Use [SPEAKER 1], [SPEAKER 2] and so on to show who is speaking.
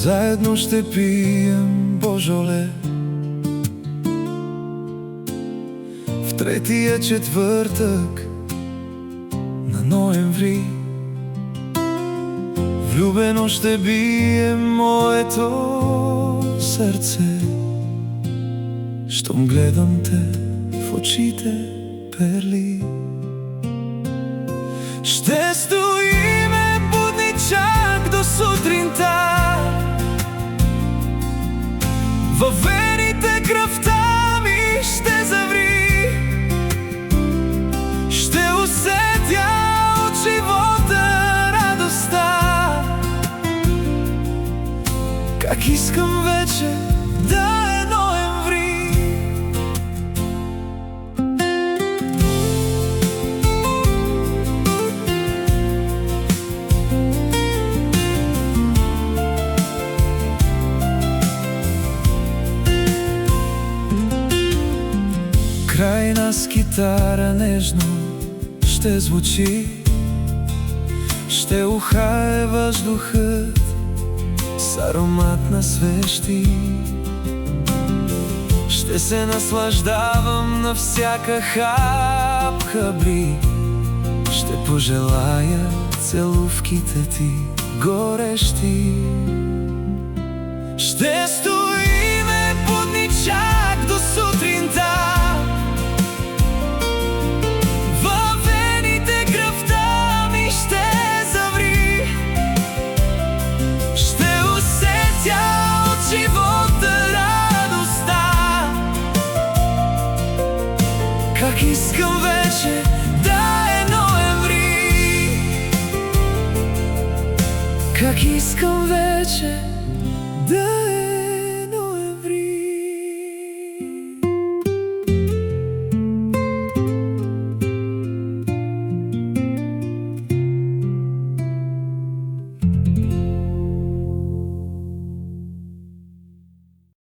[SPEAKER 1] Заедно ще пием божоле в третия четвъртък на ноември. Влюбено ще бие моето сърце, щом гледам те в очите перли. Ще стоиме будни чак до сутринта, във вените кръвта ми ще заври. Ще усетя от живота радостта. Как искам вече да е ноември. Край нас китара нежно ще звучи, ще ухае въздухът с аромат на свещи. Ще се наслаждавам на всяка хапка бри. Ще пожелая целувките ти горещи. Ще стоиме будни чак до сутринта, във вените кръвта ми ще заври. Ще усетя от живота радостта. Как искам вече да е ноември. Как искам вече